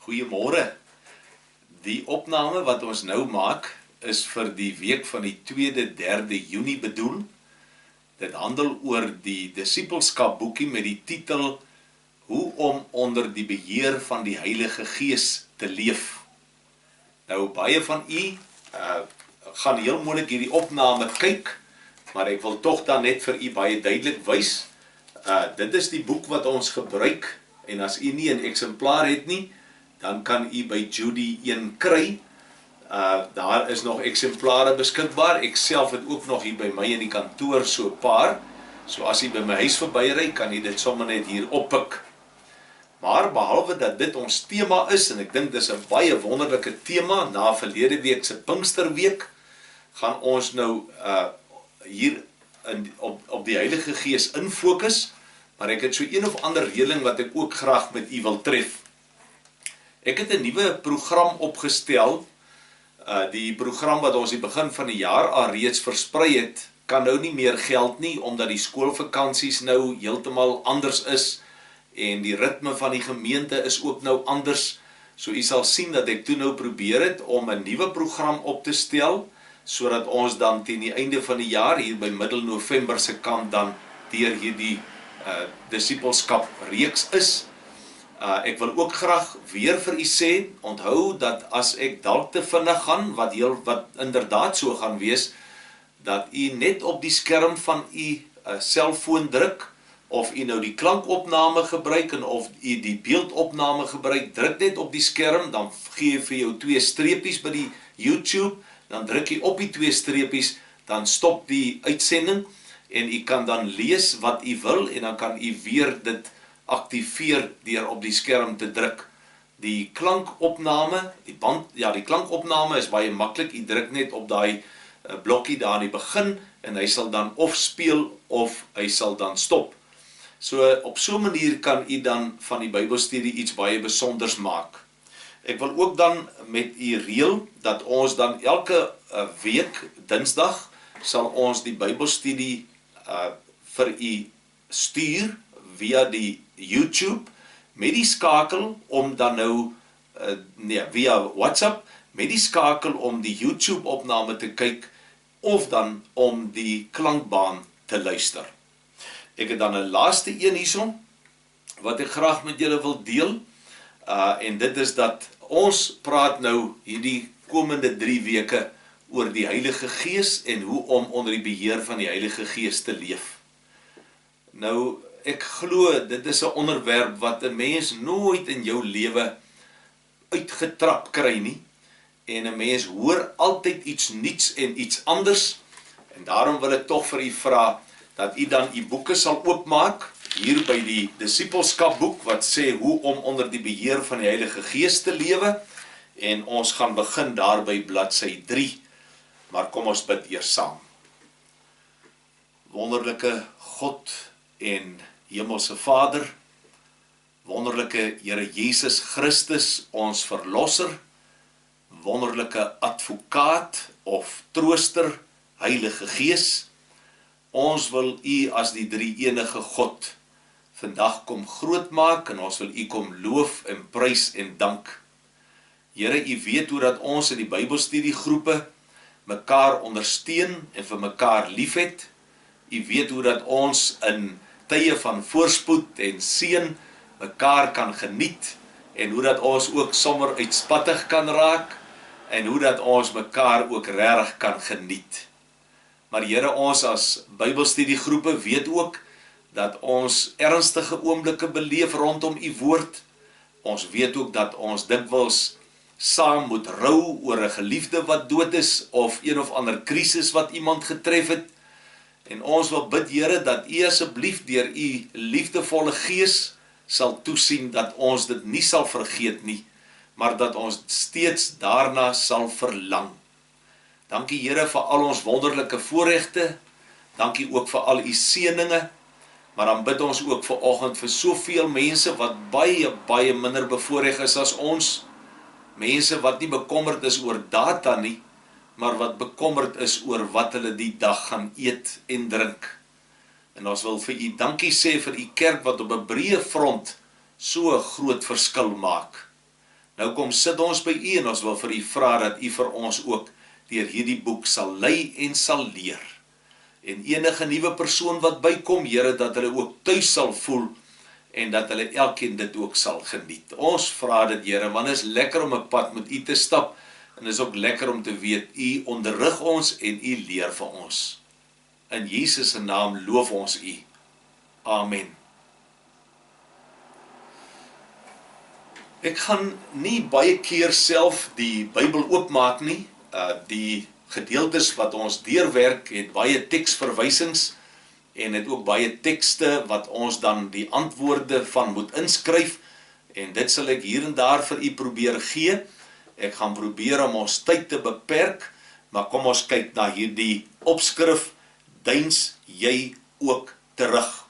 Goeiemôre. Die opname wat ons nou maak is vir die week van die 2de-3de Junie bedoel. Dit handel oor die disipelskap boekie met die titel Hoe om onder die beheer van die Heilige Gees te leef. Nou baie van u gaan heel moontlik hierdie opname kyk, maar ek wil tog dan net vir u baie duidelik wys. Dit is die boek wat ons gebruik, en as u nie 'n eksemplaar het nie, dan kan u by Junie 1 kry. Daar is nog eksemplare beskikbaar. Ek self het ook nog hier by my in die kantoor so 'n paar. So as u by my huis verbyry, kan u dit sommer net hier oppik. Maar behalwe dat dit ons tema is, en ek dink dis 'n baie wonderlike tema, na verlede week se Pinksterweek, gaan ons nou hier op die Heilige Gees infokus, maar ek het so een of ander reëling wat ek ook graag met u wil tref. Ek het 'n nuwe program opgestel. Die program wat ons die begin van die jaar al reeds versprei het, kan nou nie meer geld nie, omdat die skoolvakansies nou heeltemal anders is, en die ritme van die gemeente is ook nou anders. So u sal sien dat ek toe nou probeer het om 'n nuwe program op te stel, sodat ons dan teen die einde van die jaar, hier by middel November se kant, dan deur hierdie disipelskap reeks is. Ek wil ook graag weer vir u sê, onthou dat as ek dalk te vinnig gaan, wat inderdaad so gaan wees, dat u net op die skerm van u selfoon druk, of u nou die klankopname gebruik, en of u die beeldopname gebruik, druk net op die skerm, dan gee hy vir jou 2 streepies by die YouTube, dan druk jy op die 2 streepies, dan stop die uitsending, en u kan dan lees wat u wil, en dan kan u weer dit aktiveer deur op die skerm te druk. Die klankopname, die klankopname is baie maklik. U druk net op daai blokkie daar aan die begin, en hy sal dan of speel of hy sal dan stop. So op so 'n manier kan u dan van die Bybelstudie iets baie besonders maak. Ek wil ook dan met u reël dat ons dan elke week Dinsdag sal ons die Bybelstudie vir u stuur via die YouTube, met die skakel om dan nou, via WhatsApp, met die skakel om die YouTube opname te kyk, of dan om die klankbaan te luister. Ek het dan 'n laaste een hierson, wat ek graag met julle wil deel, en dit is dat ons praat nou hierdie komende 3 weke oor die Heilige Gees, en hoe om onder die beheer van die Heilige Gees te leef. Nou, ek glo, dit is 'n onderwerp wat 'n mens nooit in jou lewe uitgetrap kry nie, en 'n mens hoor altyd iets nuuts en iets anders, en daarom wil ek tog vir u vra, dat u dan u boeke sal oopmaak, hier by die disipelskap boek, wat sê hoe om onder die beheer van die Heilige Gees te lewe, en ons gaan begin daar by bladsy 3, maar kom ons bid eers saam. Wonderlike God en Hemelse Vader, wonderlike Here Jesus Christus, ons verlosser, wonderlike advokaat of trooster, Heilige Gees, ons wil u as die drie-enige God vandag kom grootmaak, en ons wil u kom loof en prys en dank. Here, u weet hoe dat ons in die Bybelstudiegroepe mekaar ondersteun en vir mekaar liefhet. U weet hoe dat ons in tye van voorspoed en seën mekaar kan geniet, en hoe dat ons ook sommer uitspattig kan raak, en hoe dat ons mekaar ook regtig kan geniet. Maar Here, ons as Bybelstudiegroepe weet ook dat ons ernstige oomblikke beleef rondom u woord. Ons weet ook dat ons dikwels saam moet rou oor 'n geliefde wat dood is, of een of ander krisis wat iemand getref het. En ons wil bid, Here, dat u asseblief deur u liefdevolle Gees sal toesien dat ons dit nie sal vergeet nie, maar dat ons steeds daarna sal verlang. Dankie, Here, vir al ons wonderlike voorregte. Dankie ook vir al u seëninge. Maar dan bid ons ook vanoggend vir soveel mense wat baie minder bevoorreg is as ons. Mense wat nie bekommerd is oor data nie, maar wat bekommerd is oor wat hulle die dag gaan eet en drink. En ons wil vir u dankie sê vir u kerk wat op 'n breë front so 'n groot verskil maak. Nou kom sit ons by u en ons wil vir u vra dat u vir ons ook deur hierdie boek sal lei en sal leer. En enige nuwe persoon wat bykom, Here, dat hulle ook tuis sal voel en dat hulle elkeen dit ook sal geniet. Ons vra dit, Here, want is lekker om 'n pad met u te stap en is ook lekker om te weet, u onderrig ons en u leer vir ons. In Jesus se naam loof ons u. Amen. Ek gaan nie baie keer self die Bybel oopmaak nie. Die gedeeltes wat ons deurwerk het baie teksverwysings en het ook baie tekste wat ons dan die antwoorde van moet inskryf en dit sal ek hier en daar vir u probeer gee. Ek gaan probeer om ons tyd te beperk, maar kom ons kyk na hierdie opskrif, deins jy ook terug.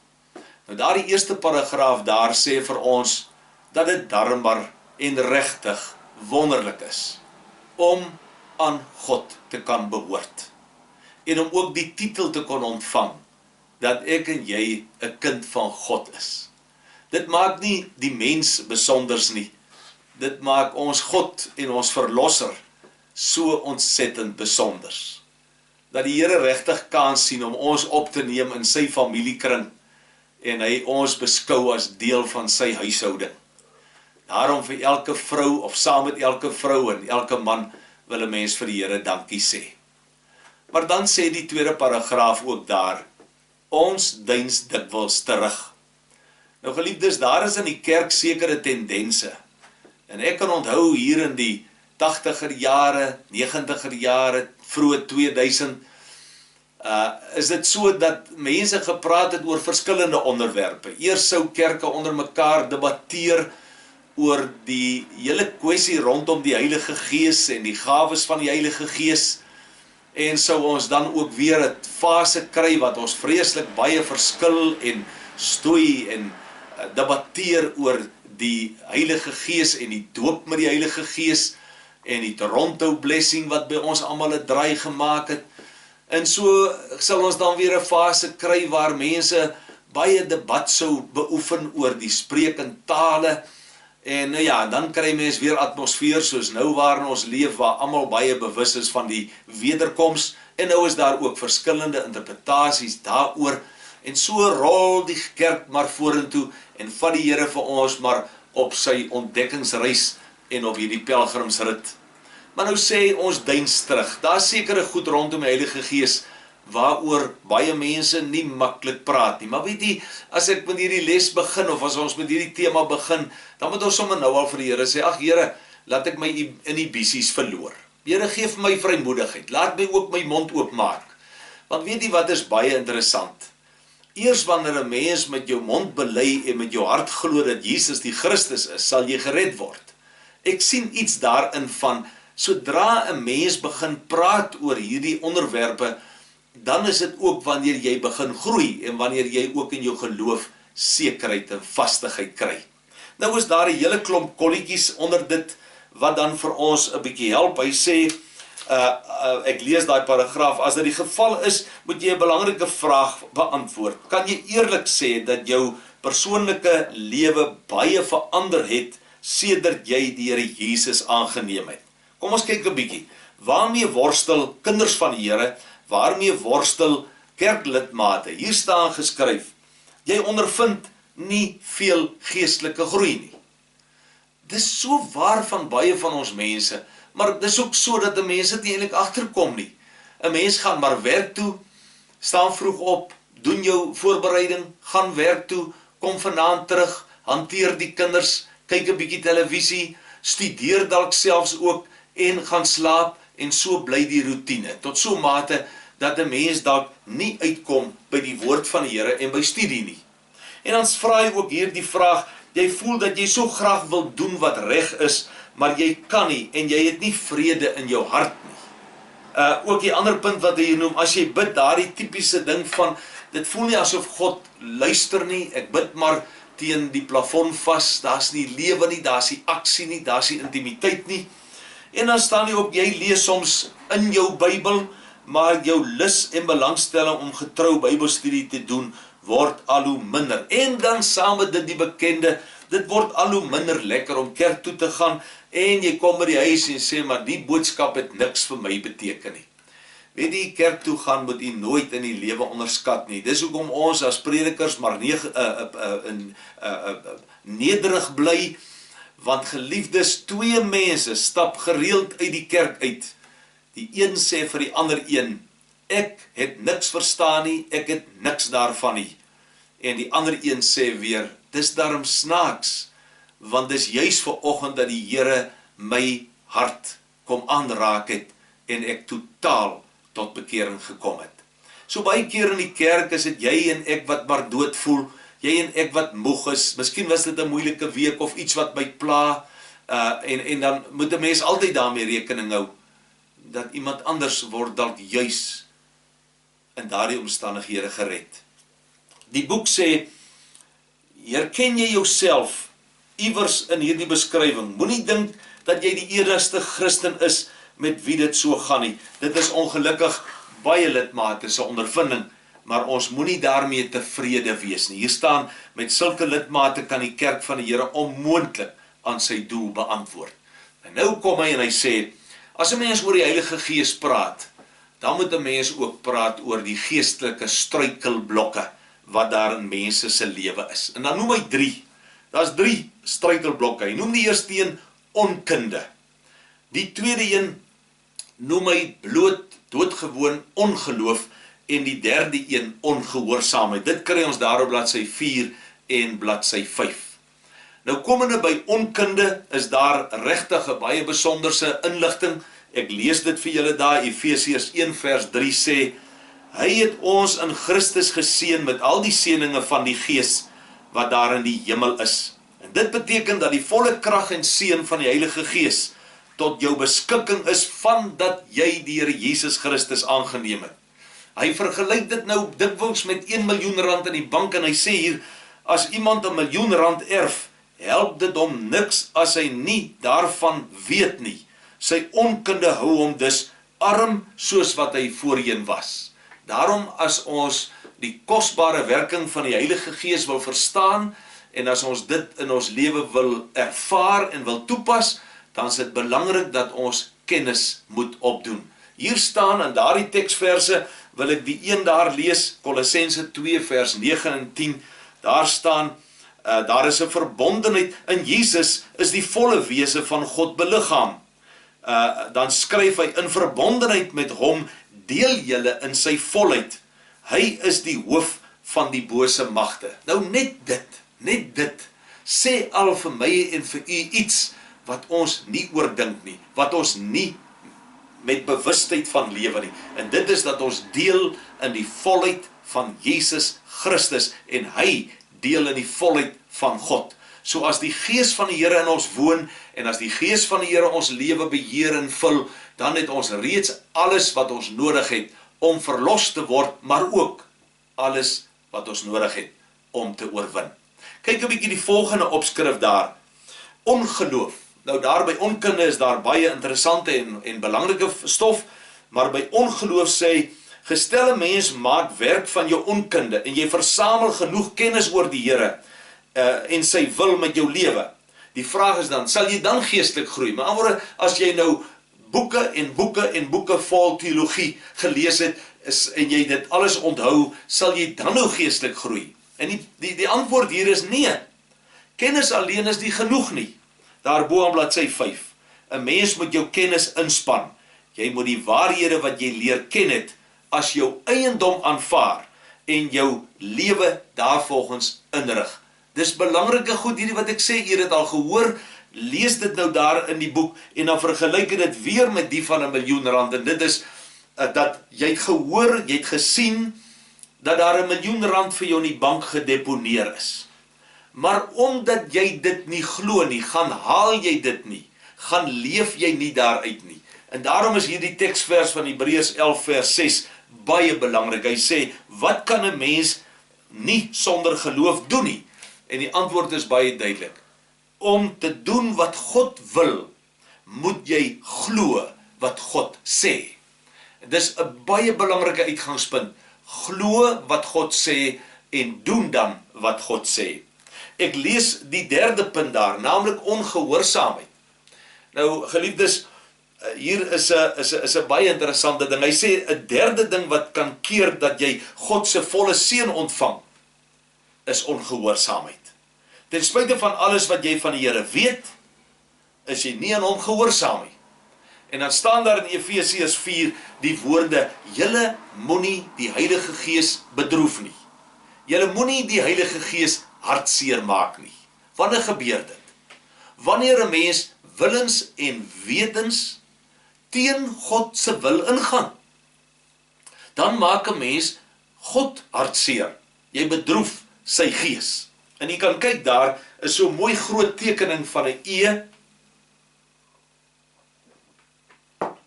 Nou daardie eerste paragraaf daar sê vir ons dat dit darmbaar en regtig wonderlik is om aan God te kan behoort en om ook die titel te kon ontvang dat ek en jy 'n kind van God is. Dit maak nie die mens besonders nie. Dit maak ons God en ons verlosser so ontsettend besonders. Dat die Here regtig kans sien om ons op te neem in sy familiekring en hy ons beskou as deel van sy huishouding. Daarom vir elke vrou of saam met elke vrou en elke man wil 'n mens vir die Here dankie sê. Maar dan sê die tweede paragraaf ook daar, ons deins dikwels terug. Nou geliefdes, daar is in die kerk sekere tendense. En ek kan onthou hier in die 80er jare, 90er jare, vroeg 2000, is dit so dat mense gepraat het oor verskillende onderwerpe. Eers sou kerke onder mekaar debatteer oor die hele kwessie rondom die Heilige Gees en die gawes van die Heilige Gees. En sou ons dan ook weer 'n fase kry wat ons vreeslik baie verskil en stoei en debatteer oor die Heilige Gees en die doop met die Heilige Gees en die Toronto blessing wat by ons almal 'n draai gemaak het. En so sal ons dan weer 'n fase kry waar mense baie debat sou beoefen oor die spreek in tale. En nou ja, dan kry mens weer atmosfeer soos nou waarin ons leef, waar almal baie bewus is van die wederkoms. En nou is daar ook verskillende interpretasies daaroor. En so rol die kerk maar vorentoe en vat die Here vir ons maar op sy ontdekkingsreis en op hierdie pelgrimsrit. Maar nou sê ons deins terug. Daar is sekere goed rondom die Heilige Gees waaroor baie mense nie maklik praat nie. Maar weet jy, as ek met hierdie les begin of as ons met hierdie tema begin, dan moet ons sommer nou al vir die Here sê, ag Here, laat ek my inhibisies verloor. Here, gee vir my vrymoedigheid. Laat my ook my mond oopmaak. Want weet jy wat is baie interessant? Eers wanneer 'n mens met jou mond bely en met jou hart glo dat Jesus die Christus is, sal jy gered word. Ek sien iets daarin van, sodra 'n mens begin praat oor hierdie onderwerpe, dan is dit ook wanneer jy begin groei en wanneer jy ook in jou geloof sekerheid en vastigheid kry. Nou is daar 'n hele klomp kolletjies onder dit wat dan vir ons 'n bietjie help. Hy sê, ek lees daai paragraaf, as dit die geval is, moet jy 'n belangrike vraag beantwoord. Kan jy eerlik sê dat jou persoonlike lewe baie verander het sedert jy die Here Jesus aangeneem het? Kom ons kyk 'n bietjie. Waarmee worstel kinders van die Here? Waarmee worstel kerklidmate? Hier staan geskryf, jy ondervind nie veel geestelike groei nie. Dis so waar van baie van ons mense, maar dis ook so dat 'n mens dit nie eintlik agterkom nie. 'n Mens gaan maar werk toe, staan vroeg op, doen jou voorbereiding, gaan werk toe, kom vanaand terug, hanteer die kinders, kyk 'n bietjie televisie, studeer dalk selfs ook en gaan slaap en so bly die roetine. Tot so mate dat 'n mens dalk nie uitkom by die woord van die Here en by studie nie. En dan vra hy ook hier die vraag, jy voel dat jy so graag wil doen wat reg is, maar jy kan nie en jy het nie vrede in jou hart nie. Ook die ander punt wat hy noem, as jy bid, daardie tipiese ding van, dit voel nie asof God luister nie, ek bid maar teen die plafon vas, daar's nie lewe nie, daar's nie aksie nie, daar's nie intimiteit nie. En dan staan hy ook, jy lees soms in jou Bybel, maar jou lus en belangstelling om getrou Bybelstudie te doen, word al hoe minder. En dan saam met dit die bekende, dit word al hoe minder lekker om kerk toe te gaan, en jy kom by die huis en sê, maar die boodskap het niks vir my beteken nie. Weet jy, kerk toe gaan moet jy nooit in die lewe onderskat nie. Dis hoekom ons as predikers maar nederig bly, want geliefdes, twee mense stap gereeld uit die kerk uit. Die een sê vir die ander een, ek het niks verstaan nie, ek het niks daarvan nie. En die ander een sê weer, dis daarom snaaks, want dis juis vanoggend dat die Here my hart kom aanraak het, en ek totaal tot bekering gekom het. So baie keer in die kerk is dit jy en ek wat maar dood voel, jy en ek wat moeg is, miskien was dit 'n moeilike week of iets wat my pla, en dan moet 'n mens altyd daarmee rekening hou, dat iemand anders word dalk juis in daardie omstandighede gered. Die boek sê, herken jy jouself iewers in hierdie beskrywing? Moenie dink dat jy die enigste Christen is met wie dit so gaan nie. Dit is ongelukkig baie lidmate se ondervinding, maar ons moenie daarmee tevrede wees nie. Hier staan, met sulke lidmate kan die kerk van die Here onmoontlik aan sy doel beantwoord. En nou kom hy en hy sê, as 'n mens oor die Heilige Gees praat, dan moet 'n mens ook praat oor die geestelike struikelblokke wat daar in mense se lewe is. En dan noem hy 3. Daar's 3 struikelblokke. Hy noem die eerste een onkunde. Die tweede een noem hy doodgewoon ongeloof, en die derde een ongehoorsaamheid. Dit kry ons daar op bladsy 4 en bladsy 5. Nou komende by onkunde is daar regtig 'n baie besonderse inligting. Ek lees dit vir julle daar, Efesiërs 1 vers 3 sê, hy het ons in Christus geseën met al die seëninge van die Gees wat daar in die hemel is. En dit beteken dat die volle krag en seën van die Heilige Gees tot jou beskikking is van dat jy die Here Jesus Christus aangeneem het. Hy vergelyk dit nou dikwels met 1 miljoen rand in die bank, en hy sê hier, as iemand 1 miljoen rand erf, help dit hom niks as hy nie daarvan weet nie. Sy onkunde hou hom dus arm soos wat hy voorheen was. Daarom as ons die kosbare werking van die Heilige Gees wil verstaan, en as ons dit in ons lewe wil ervaar en wil toepas, dan is dit belangrik dat ons kennis moet opdoen. Hier staan in daardie teksverse, wil ek die een daar lees, Kolossense 2 vers 9 en 10, daar staan, daar is 'n verbondenheid, in Jesus is die volle wese van God beliggaam. Dan skryf hy, in verbondenheid met hom, deel julle in sy volheid. Hy is die hoof van die bose magte. Nou net dit, sê al vir my en vir u iets, wat ons nie oordink nie, wat ons nie met bewustheid van lewe nie. En dit is dat ons deel in die volheid van Jesus Christus, en hy deel in die volheid van God. So as die Gees van die Here in ons woon, en as die Gees van die Here ons lewe beheer en vul, dan het ons reeds alles wat ons nodig het om verlos te word, maar ook alles wat ons nodig het om te oorwin. Kyk 'n bietjie die volgende opskrif daar. Ongeloof. Nou daar by onkunde is daar baie interessante en belangrike stof, maar by ongeloof sê, gestel 'n mens maak werk van jou onkunde, en jy versamel genoeg kennis oor die Here, en sy wil met jou lewe. Die vraag is dan, sal jy dan geestelik groei? Met ander woorde, as jy nou boeke vol teologie gelees het, en jy dit alles onthou, sal jy dan nou geestelik groei? En die antwoord hier is nee. Kennis alleen is nie genoeg nie. Daar bo aan bladsy 5. 'n Mens moet jou kennis inspann. Jy moet die waarhede wat jy leer ken het, as jou eiendom aanvaar, en jou lewe daarvolgens inrig. Dis belangrike goed hierdie wat ek sê, jy het dit al gehoor, lees dit nou daar in die boek, en dan vergelyk dit weer met die van 1 miljoen rand, en dit is, dat jy het gehoor, jy het gesien, dat daar 1 miljoen rand vir jou in die bank gedeponeer is. Maar omdat jy dit nie glo nie, gaan haal jy dit nie, gaan leef jy nie daaruit nie. En daarom is hierdie teksvers van Hebreërs 11 vers 6 baie belangrik. Hy sê, wat kan 'n mens nie sonder geloof doen nie? En die antwoord is baie duidelik. Om te doen wat God wil, moet jy glo wat God sê. Dis 'n baie belangrike uitgangspunt. Glo wat God sê en doen dan wat God sê. Ek lees die derde punt daar, naamlik ongehoorsaamheid. Nou, geliefdes, hier is 'n baie interessante ding. Hy sê, 'n derde ding wat kan keer dat jy God se volle seën ontvang, is ongehoorsaamheid. Ten spyte van alles wat jy van die Here weet, is jy nie aan hom gehoorsaam nie. En dan staan daar in Efesiërs 4 die woorde, julle moenie die Heilige Gees bedroef nie. Julle moenie die Heilige Gees hartseer maak nie. Wanneer gebeur dit? Wanneer 'n mens willens en wetens teen God se wil ingaan, dan maak 'n mens God hartseer. Jy bedroef sy gees. En jy kan kyk, daar is so 'n mooi groot tekening van 'n E.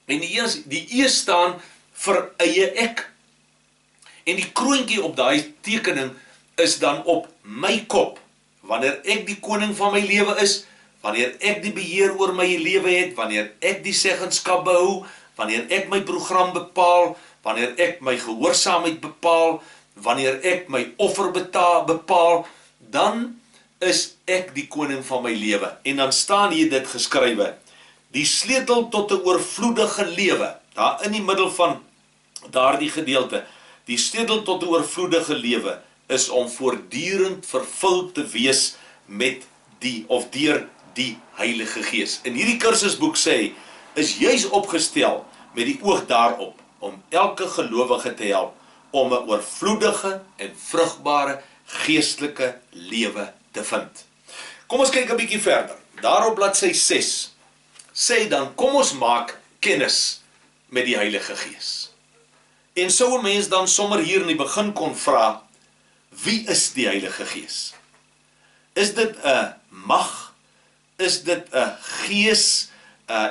En die E staan vir eie ek. En die kroontjie op daai tekening is dan op my kop. Wanneer ek die koning van my lewe is, wanneer ek die beheer oor my lewe het, wanneer ek die seggenskap behou, wanneer ek my program bepaal, wanneer ek my gehoorsaamheid bepaal, wanneer ek my offer bepaal, dan is ek die koning van my lewe. En dan staan hier dit geskrywe, die sleutel tot 'n oorvloedige lewe, daar in die middel van daardie gedeelte, die sleutel tot 'n oorvloedige lewe is om voortdurend vervul te wees met deur die Heilige Gees. En hierdie kursusboek sê, is juis opgestel met die oog daarop, om elke gelowige te help, om 'n oorvloedige en vrugbare geestelike lewe te vind. Kom ons kyk 'n bietjie verder. Daar op bladsy 6, sê dan, kom ons maak kennis met die Heilige Gees. En sou 'n mens dan sommer hier in die begin kon vra, wie is die Heilige Gees? Is dit 'n mag? Is dit 'n gees?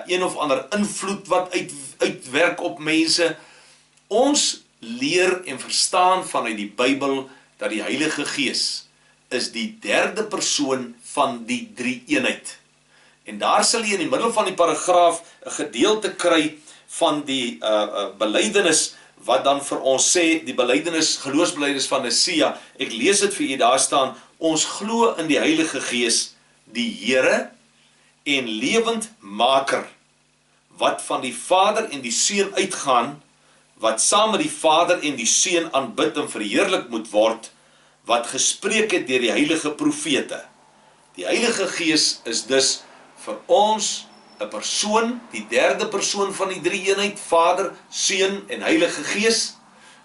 Een of ander invloed wat uitwerk op mense? Ons leer en verstaan vanuit die Bybel dat die Heilige Gees is die derde persoon van die drie-eenheid. En daar sal jy in die middel van die paragraaf 'n gedeelte kry van die belydenis wat dan vir ons sê, die belydenis, geloofsbelydenis van Nicea. Ek lees dit vir u, daar staan, ons glo in die Heilige Gees, die Here en lewendmaker, wat van die Vader en die Seun uitgaan, wat saam met die Vader en die Seun aanbid en verheerlik moet word, wat gespreek het deur die heilige profete. Die Heilige Gees is dus vir ons 'n persoon, die derde persoon van die drie-eenheid, Vader, Seun en Heilige Gees,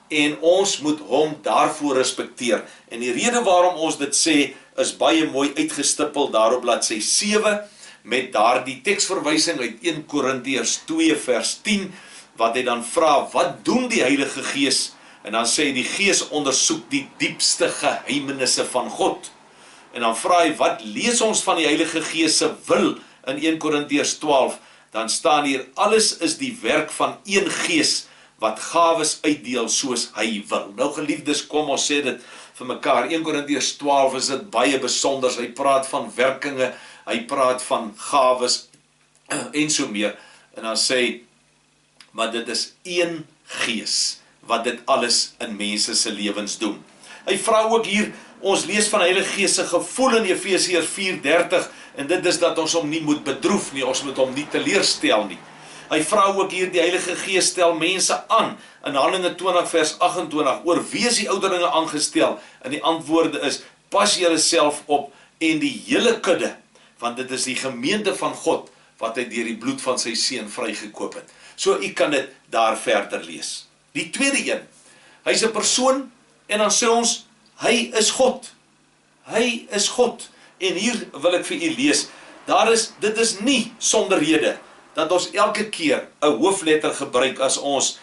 en ons moet hom daarvoor respekteer. En die rede waarom ons dit sê, is baie mooi uitgestippel daar op bladsy 7, met daardie teksverwysing uit 1 Korintiërs 2 vers 10, wat hy dan vra, wat doen die Heilige Gees? En dan sê hy, die Gees ondersoek die diepste geheimenisse van God. En dan vra hy, wat lees ons van die Heilige Gees se wil in 1 Korintiërs 12? Dan staan hier, alles is die werk van een Gees, wat gawes uitdeel soos hy wil. Nou geliefdes, kom ons sê dit vir mekaar, 1 Korintiërs 12 is dit baie besonders, hy praat van werkinge, hy praat van gawes, en so meer, en dan sê, maar dit is een Gees, wat dit alles in mense se lewens doen. Hy vra ook hier, ons lees van die Heilige Gees se gevoel in Efesiërs 4:30, en dit is dat ons hom nie moet bedroef nie, ons moet hom nie teleurstel nie. Hy vra ook hier, die Heilige Gees stel mense aan, in Handelinge 20 vers 28, oor wie is die ouderlinge aangestel? En die antwoorde is, pas julle self op, en die hele kudde, want dit is die gemeente van God, wat hy deur die bloed van sy seun vrygekoop het. So u kan dit daar verder lees. Die tweede een, hy is 'n persoon, en dan sê ons, hy is God. Hy is God. En hier wil ek vir u lees, dit is nie sonder rede, dat ons elke keer 'n hoofletter gebruik as ons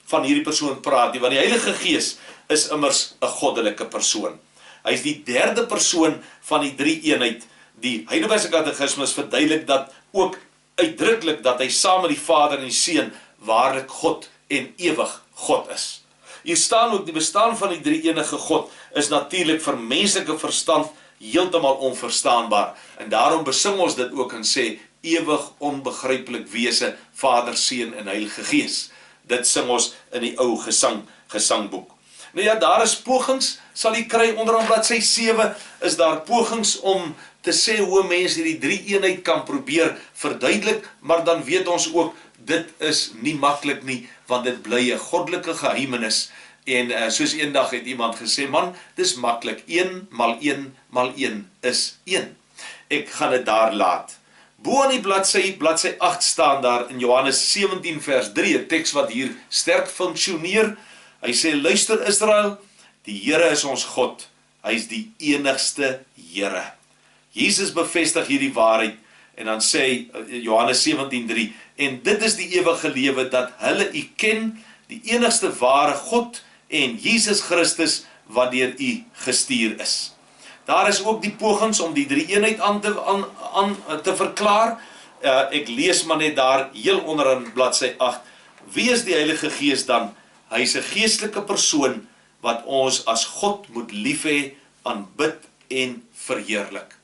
van hierdie persoon praat nie, want die Heilige Gees is immers 'n goddelike persoon. Hy is die derde persoon van die drie-eenheid. Die Heidelbergse Katekismes verduidelik dat ook uitdruklik dat hy saam met die Vader en die Seun waarlik God en ewig God is. Hier staan ook, die bestaan van die drie-enige God is natuurlik vir menslike verstand heeltemal onverstaanbaar. En daarom besing ons dit ook en sê, ewig onbegryplik wese, Vader, Seun en Heilige Gees. Dit sing ons in die ou gesangboek. Nou ja, daar is pogings, sal jy kry onderaan bladsy 7, is daar pogings om te sê hoe mense hierdie drie eenheid kan probeer verduidelik, maar dan weet ons ook, dit is nie maklik nie, want dit bly 'n goddelike geheimenis. En soos eendag het iemand gesê, man, dis maklik, 1 mal 1 mal 1 is 1. Ek gaan dit daar laat. Bo aan die bladsy 8 staan daar in Johannes 17 vers 3, 'n teks wat hier sterk funksioneer. Hy sê, luister Israel, die Here is ons God, hy is die enigste Here. Jesus bevestig hierdie waarheid, en dan sê Johannes 17:3, en dit is die ewige lewe, dat hulle u ken, die enigste ware God, en Jesus Christus, wat deur u gestuur is. Daar is ook die pogings om die drie eenheid aan te verklaar. Ek lees maar net daar, heel onderaan bladsy 8, wie is die Heilige Gees dan? Hy is 'n geestelike persoon, wat ons as God moet lief hê, aanbid en verheerlik.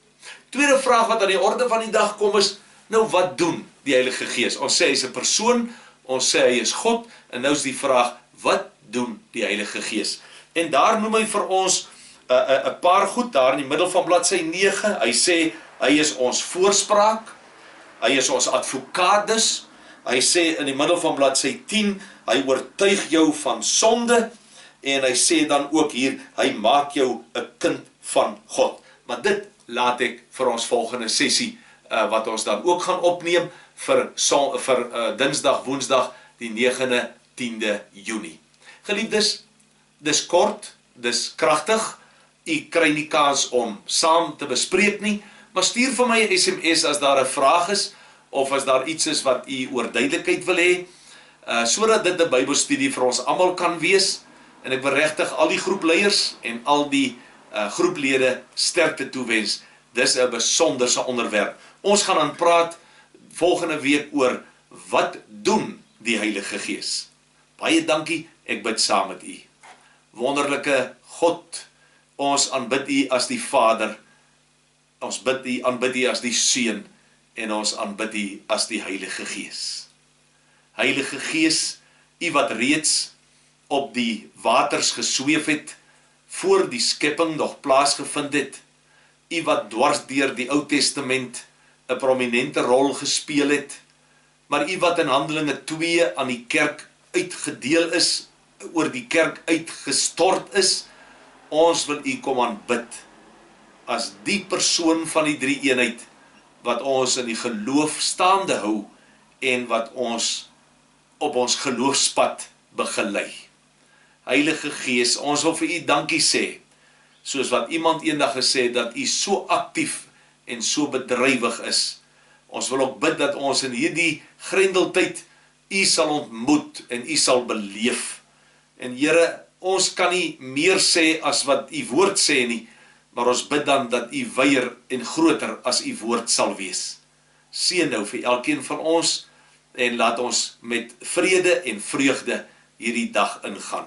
Tweede vraag wat aan die orde van die dag kom is, nou wat doen die Heilige Gees? Ons sê hy is 'n persoon, ons sê hy is God, en nou is die vraag, wat doen die Heilige Gees? En daar noem hy vir ons 'n paar goed, daar in die middel van bladsy 9, hy sê, hy is ons voorspraak, hy is ons advocatus, hy sê in die middel van bladsy 10, hy oortuig jou van sonde, en hy sê dan ook hier, hy maak jou 'n kind van God. Maar dit laat ek vir ons volgende sessie, wat ons dan ook gaan opneem, vir Dinsdag, Woensdag, die 9de, 10de Junie. Geliefdes, dis kort, dis kragtig, u kry nie kans om saam te bespreek nie, maar stuur vir my 'n SMS as daar 'n vraag is, of as daar iets is wat u oor duidelikheid wil hê, sodat dit 'n Bybelstudie vir ons almal kan wees, en ek wil regtig al die groepleiers en al die groeplede sterkte toewens. Dis 'n besonderse onderwerp. Ons gaan dan praat volgende week oor wat doen die Heilige Gees. Baie dankie, ek bid saam met u. Wonderlike God, ons aanbid u as die Vader, ons aanbid u as die Seun, en ons aanbid u as die Heilige Gees. Heilige Gees, u wat reeds op die waters gesweef het, voor die skepping nog plaasgevind het, u wat dwars deur die Ou Testament 'n prominente rol gespeel het, maar u wat in Handelinge 2 aan die kerk uitgedeel is, oor die kerk uitgestort is, ons wil u kom aanbid, as die persoon van die drie eenheid, wat ons in die geloof staande hou, en wat ons op ons geloofspad begelei. Heilige Gees, ons wil vir u dankie sê, soos wat iemand eendag gesê het, dat u so aktief en so bedrywig is. Ons wil ook bid dat ons in hierdie grendeltyd u sal ontmoet en u sal beleef. En Here, ons kan nie meer sê as wat u woord sê nie, maar ons bid dan dat u wyer en groter as u woord sal wees. Seën nou vir elkeen van ons, en laat ons met vrede en vreugde hierdie dag ingaan.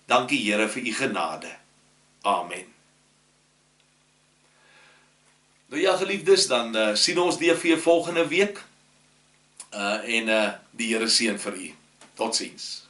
Dankie Here vir u genade. Amen. Nou ja, geliefdes, dan sien ons weer volgende week, en die Here seën vir u. Totsiens.